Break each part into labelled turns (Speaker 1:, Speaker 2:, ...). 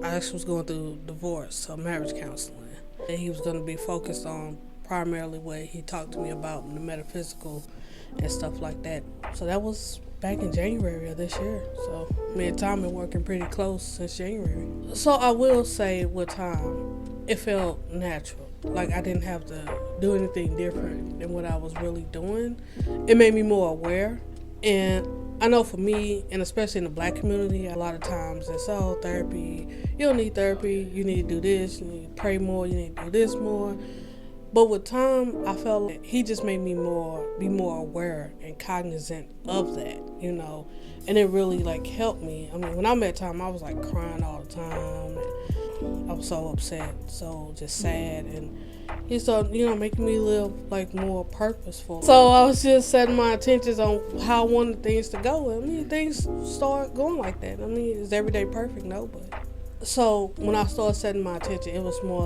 Speaker 1: I actually was going through divorce, so marriage counseling. And he was going to be focused on primarily what he talked to me about the metaphysical and stuff like that. So that was back in January of this year. So me and Tom been working pretty close since January. So I will say with Tom, it felt natural. Like I didn't have to do anything different than what I was really doing. It made me more aware. And I know for me, and especially in the black community, a lot of times it's therapy. You don't need therapy. You need to do this. You need to pray more. You need to do this more. But with Tom, I felt like he just made me be more aware and cognizant of that, and it really helped me. I mean, when I met Tom, I was crying all the time. And I was so upset, so just sad, and he started, making me live more purposeful. So I was just setting my intentions on how I wanted things to go. I mean, things start going like that. I mean, is every day perfect? No, but. So when I started setting my intention, it was more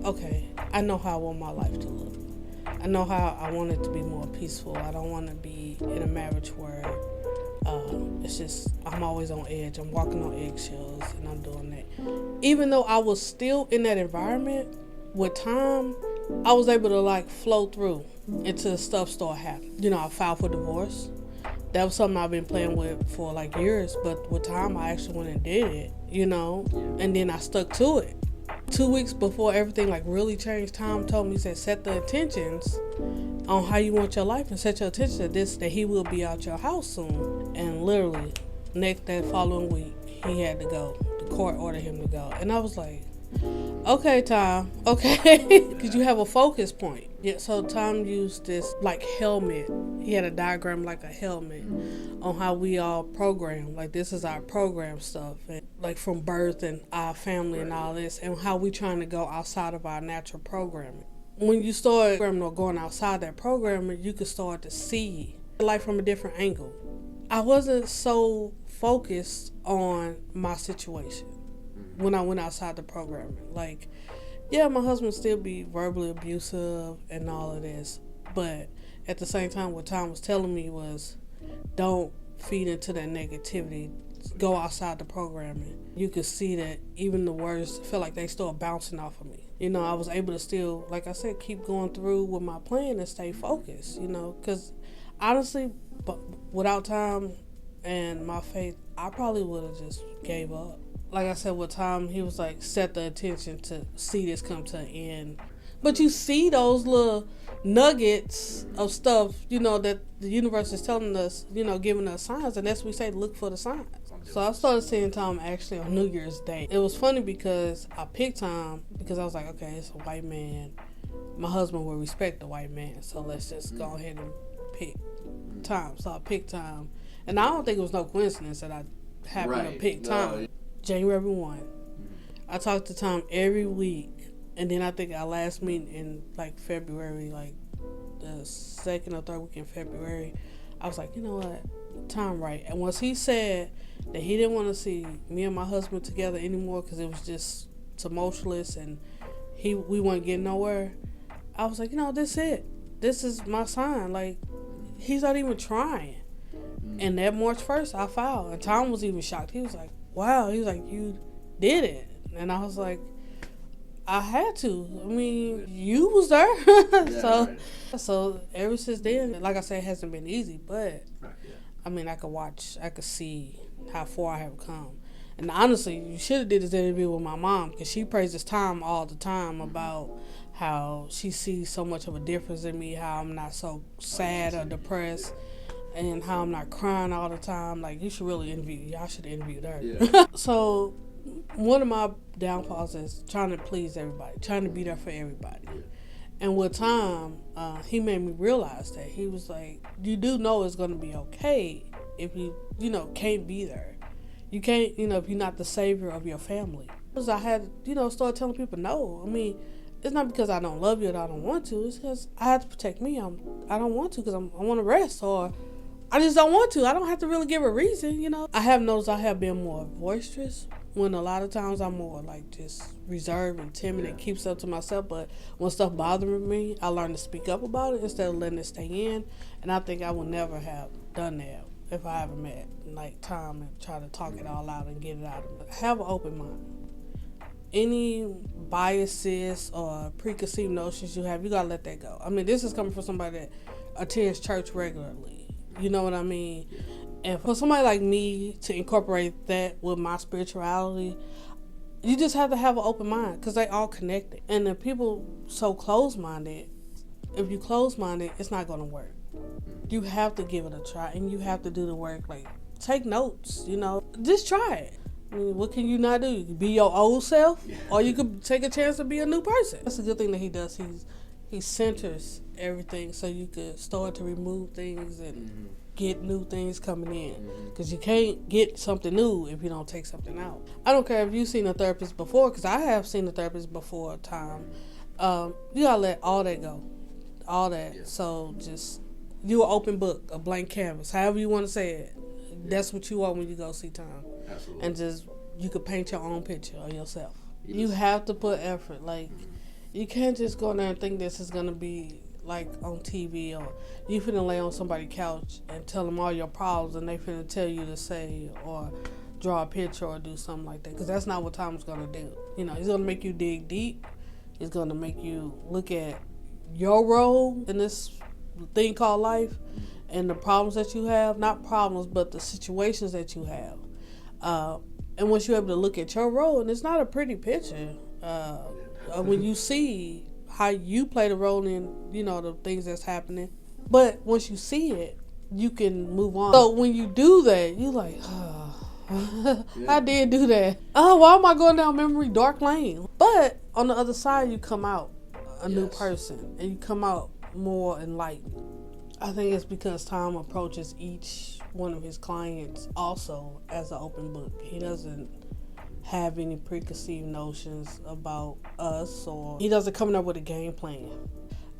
Speaker 1: okay, I know how I want my life to look. I know how I want it to be more peaceful. I don't want to be in a marriage where it's just I'm always on edge. I'm walking on eggshells and I'm doing that. Even though I was still in that environment, with time, I was able to flow through until stuff started happening. I filed for divorce. That was something I've been playing with for years, but with time I actually went and did it, and then I stuck to it. 2 weeks before everything really changed, Tom told me, he said, set the intentions on how you want your life and set your intention to this, that he will be out your house soon. And literally, that following week, he had to go. The court ordered him to go. And I was like, okay, Tom, okay, because you have a focus point. Yeah, so Tom used this helmet. He had a diagram like a helmet on how we all program. This is our program stuff, and from birth and our family and all this, and how we trying to go outside of our natural programming. When you start going outside that programming, you can start to see life from a different angle. I wasn't so focused on my situation when I went outside the programming. Yeah, my husband still be verbally abusive and all of this, but at the same time, what Tom was telling me was, don't feed into that negativity. Go outside the programming. You could see that even the words felt like they started bouncing off of me. I was able to still, like I said, keep going through with my plan and stay focused, because honestly, without Tom and my faith, I probably would have just gave up. Like I said, with Tom, he was set the intention to see this come to an end. But you see those little nuggets of stuff, that the universe is telling us, giving us signs. And that's what we say, look for the signs. So I started seeing Tom actually on New Year's Day. It was funny because I picked Tom because I was like, okay, it's a white man. My husband will respect the white man. So let's just go ahead and pick Tom. So I picked Tom. And I don't think it was no coincidence that I happened to pick Tom. No. January 1. I talked to Tom every week, and then I think our last meeting in February, the second or third week in February, I was like, you know what, Tom right. And once he said that he didn't want to see me and my husband together anymore because it was just tumultuous and we weren't getting nowhere, I was like, this is it. This is my sign. He's not even trying. And that March 1st, I filed, and Tom was even shocked. He was like, wow, he was like, you did it. And I was like, I had to. I mean, you was there. So ever since then, like I said, it hasn't been easy, but I mean, I could see how far I have come. And honestly, you should have did this interview with my mom, because she praises Tom all the time about how she sees so much of a difference in me, how I'm not so sad or depressed, and how I'm not crying all the time. You should really y'all should interview her. Yeah. So one of my downfalls is trying to please everybody, trying to be there for everybody. Yeah. And with time, he made me realize that. He was like, you do know it's going to be okay if you, can't be there. You can't, if you're not the savior of your family. Because I had, start telling people no. I mean, it's not because I don't love you or I don't want to. It's because I have to protect me. I don't want to because I want to rest, or I just don't want to. I don't have to really give a reason, I have noticed I have been more boisterous when a lot of times I'm more just reserved and timid and keep stuff to myself. But when stuff bothers me, I learn to speak up about it instead of letting it stay in. And I think I would never have done that if I ever met Tom and try to talk it all out and get it out. Have an open mind. any biases or preconceived notions you have, you gotta let that go. I mean, this is coming from somebody that attends church regularly. You know what I mean? And for somebody like me to incorporate that with my spirituality, you just have to have an open mind because they all connected. And if people so close-minded, if you close-minded, it's not going to work. You have to give it a try, and you have to do the work. Like, take notes, Just try it. I mean, what can you not do? You can be your old self, or you could take a chance to be a new person. That's a good thing that he does. He centers everything so you could start to remove things and get new things coming in. Because you can't get something new if you don't take something out. I don't care if you've seen a therapist before, because I have seen a therapist before a time. You gotta let all that go. All that. Yeah. So just, you an open book, a blank canvas, however you want to say it. That's what you are when you go see Tom. Absolutely. And just, you could paint your own picture of yourself. Yes. You have to put effort. Like, you can't just go in there and think this is going to be like on TV, or you finna lay on somebody's couch and tell them all your problems and they finna tell you to say or draw a picture or do something like that. Because that's not what Tom's going to do. He's going to make you dig deep. He's going to make you look at your role in this thing called life and the problems that you have. Not problems, but the situations that you have. And once you're able to look at your role, and it's not a pretty picture, when you see how you play the role in, the things that's happening. But once you see it, you can move on. So when you do that, you're like, I did do that. Why am I going down memory dark lane? But on the other side, you come out a new person, and you come out more enlightened. I think it's because Tom approaches each one of his clients also as an open book. He doesn't have any preconceived notions about us, or he doesn't come up with a game plan.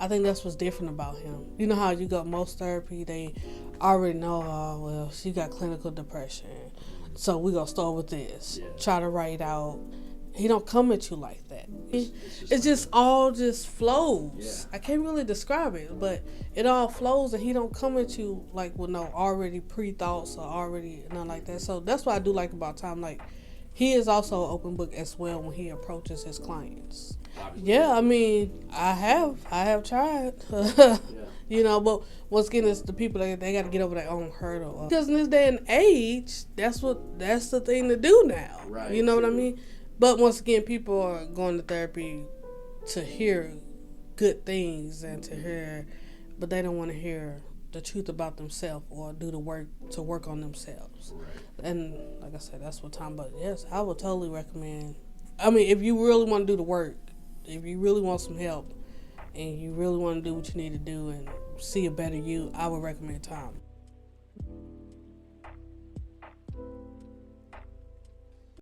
Speaker 1: I think that's what's different about him. You know how you got most therapy, they already know, she got clinical depression, so we're going to start with this. Yeah. Try to write out. He don't come at you like that. It's just all just flows. Yeah. I can't really describe it, but it all flows, and he don't come at you like with no already pre-thoughts or already nothing like that. So that's what I do like about Tom. Like, he is also an open book as well when he approaches his clients. Yeah, I mean, I have tried. But once again, it's the people that they got to get over their own hurdle. Because in this day and age, that's the thing to do now. Right. You know what I mean? But once again, people are going to therapy to hear good things and but they don't want to hear the truth about themselves or do the work to work on themselves. Right. And like I said, that's what Tom. But yes, I would totally recommend. I mean, if you really want to do the work, if you really want some help, and you really want to do what you need to do and see a better you, I would recommend Tom.